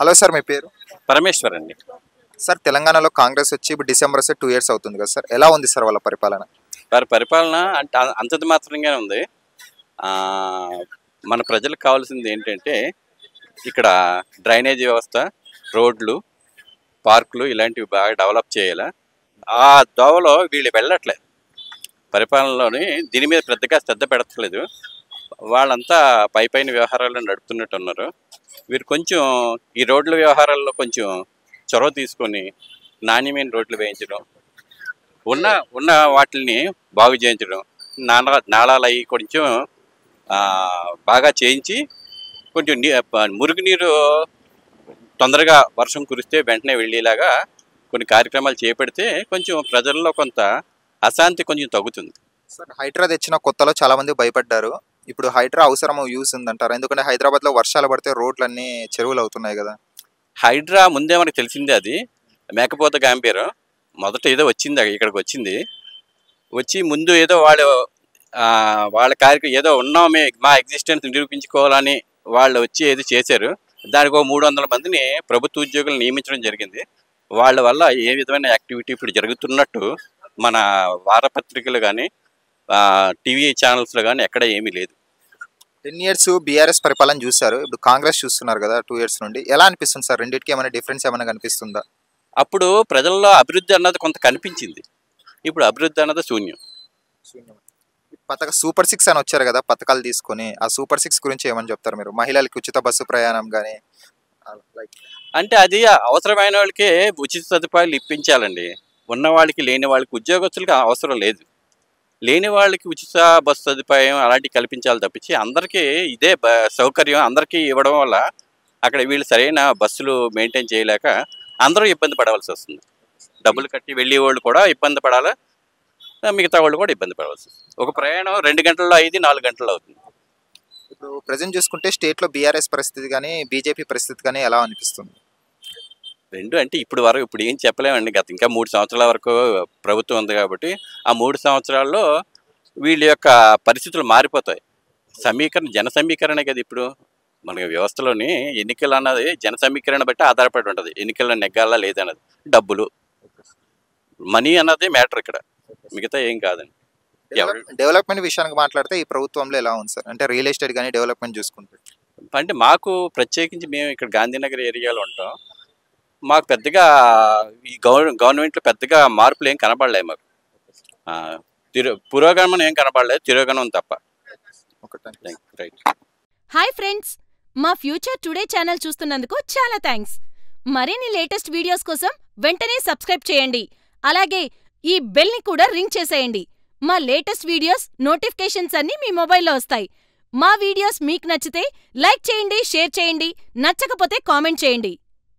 Hello sir, మీ పేరు? పరమేశ్వర్ అండి. Sir, తెలంగాణలో కాంగ్రెస్ వచ్చి ఇప్పుడు డిసెంబర్ వస్తే 2 ఇయర్స్ అవుతుంది కదా సార్, ఎలా ఉంది సార్ వాళ్ళ పరిపాలన? వారి పరిపాలన అంటే అంతంత మాత్రంగానే ఉంది. మన ప్రజలకు కావాల్సింది ఏంటంటే ఇక్కడ డ్రైనేజీ వ్యవస్థ, రోడ్లు, పార్కులు ఇలాంటివి బాగా డెవలప్ చేయాలి. ఆ దోవలో వీళ్ళు వెళ్ళట్లేదు. పరిపాలనలోని దీని మీద పెద్దగా శ్రద్ధ పెడతలేదు. వాళ్ళంతా పైపైన వ్యవహారాలు నడుపుతున్నట్టు ఉన్నారు. వీరు కొంచెం ఈ రోడ్ల వ్యవహారాల్లో కొంచెం చొరవ తీసుకొని నాణ్యమైన రోడ్లు వేయించడం, ఉన్న వాటిని బాగు చేయించడం, నాళాలు అవి కొంచెం బాగా చేయించి కొంచెం మురుగునీరు తొందరగా వర్షం కురిస్తే వెంటనే వెళ్ళేలాగా కొన్ని కార్యక్రమాలు చేపడితే కొంచెం ప్రజల్లో కొంత అశాంతి కొంచెం తగ్గుతుంది. సార్, హైడ్రా తెచ్చిన కొత్తలో చాలా మంది భయపడ్డారు. ఇప్పుడు హైడ్రా అవసరం యూస్ ఉందంటారు? ఎందుకంటే హైదరాబాద్లో వర్షాలు పడితే రోడ్లన్నీ చెరువులు అవుతున్నాయి కదా. హైడ్రా ముందే మనకు తెలిసిందే, అది మేకపోత గాంభీరం. మొదట ఏదో వచ్చింది, ఇక్కడికి వచ్చింది. వచ్చి ముందు ఏదో వాళ్ళ కార్యక్రమం ఏదో ఉన్నామే, మా ఎగ్జిస్టెన్స్ నిరూపించుకోవాలని వాళ్ళు వచ్చి ఏదో చేశారు. దానికి 300 మందిని ప్రభుత్వ ఉద్యోగులు నియమించడం జరిగింది. వాళ్ళ వల్ల ఏ విధమైన యాక్టివిటీ ఇప్పుడు జరుగుతున్నట్టు మన వారపత్రికలు కానీ టీవీ ఛానల్స్లో కానీ ఎక్కడ ఏమీ లేదు. 10 ఇయర్స్ బీఆర్ఎస్ పరిపాలన చూశారు, ఇప్పుడు కాంగ్రెస్ చూస్తున్నారు కదా 2 ఇయర్స్ నుండి. ఎలా అనిపిస్తుంది సార్? రెండింటికి ఏమైనా డిఫరెన్స్ ఏమైనా కనిపిస్తుందా? అప్పుడు ప్రజల్లో అభివృద్ధి అన్నది కొంత కనిపించింది, ఇప్పుడు అభివృద్ధి అన్నది శూన్యం. సూపర్ 6 అని వచ్చారు కదా పథకాలు తీసుకొని, ఆ సూపర్ 6 గురించి ఏమని చెప్తారు మీరు? మహిళలకి ఉచిత బస్సు ప్రయాణం కానీ అంటే అది అవసరమైన వాళ్ళకే ఉచిత సదుపాయాలు ఇప్పించాలండి. ఉన్న వాళ్ళకి లేని వాళ్ళకి, ఉద్యోగస్తులకి అవసరం లేదు. లేని వాళ్ళకి ఉచిత బస్సు సదుపాయం అలాంటివి కల్పించాలి తప్పించి అందరికీ ఇదే సౌకర్యం అందరికీ ఇవ్వడం వల్ల అక్కడ వీళ్ళు సరైన బస్సులు మెయింటైన్ చేయలేక అందరూ ఇబ్బంది పడవలసి వస్తుంది. డబ్బులు కట్టి వెళ్ళే వాళ్ళు కూడా ఇబ్బంది పడాలి, మిగతా వాళ్ళు కూడా ఇబ్బంది పడవలసి వస్తుంది. ఒక ప్రయాణం 2 గంటల్లో అయింది 4 గంటల్లో అవుతుంది. ఇప్పుడు ప్రజెంట్ చూసుకుంటే స్టేట్లో బీఆర్ఎస్ పరిస్థితి కానీ బీజేపీ పరిస్థితి కానీ ఎలా అనిపిస్తుంది? రెండు అంటే ఇప్పుడు ఏం చెప్పలేమండి. గత ఇంకా 3 సంవత్సరాల వరకు ప్రభుత్వం ఉంది కాబట్టి ఆ 3 సంవత్సరాల్లో వీళ్ళ యొక్క పరిస్థితులు మారిపోతాయి. జన సమీకరణ కదా ఇప్పుడు మన వ్యవస్థలోని. ఎన్నికలు అన్నది జన సమీకరణ బట్టి ఆధారపడి ఉంటుంది. ఎన్నికల్లో నెగ్గాలా లేదన్నది, డబ్బులు, మనీ అన్నది మ్యాటర్ ఇక్కడ, మిగతా ఏం కాదండి. డెవలప్మెంట్ విషయానికి మాట్లాడితే ఈ ప్రభుత్వంలో ఎలా ఉంది సార్? అంటే రియల్ ఎస్టేట్ కానీ డెవలప్మెంట్ చూసుకుంటే అంటే మాకు ప్రత్యేకించి మేము ఇక్కడ గాంధీనగర్ ఏరియాలో ఉంటాం. మాకు పెద్దగా ఈ గవర్నమెంట్లో పెద్దగా మార్పులు ఏం కనపడలేదు మాకు. పురోగమనం ఏం కనపడలేదు, తిరోగమనం తప్ప. రైట్. హాయ్ ఫ్రెండ్స్, మా ఫ్యూచర్ టుడే ఛానల్ చూస్తున్నందుకు చాలా థ్యాంక్స్. మరిన్ని లేటెస్ట్ వీడియోస్ కోసం వెంటనే సబ్స్క్రైబ్ చేయండి. అలాగే ఈ బెల్ని కూడా రింగ్ చేసేయండి. మా లేటెస్ట్ వీడియోస్ నోటిఫికేషన్స్ అన్నీ మీ మొబైల్లో వస్తాయి. మా వీడియోస్ మీకు నచ్చితే లైక్ చేయండి, షేర్ చేయండి, నచ్చకపోతే కామెంట్ చేయండి.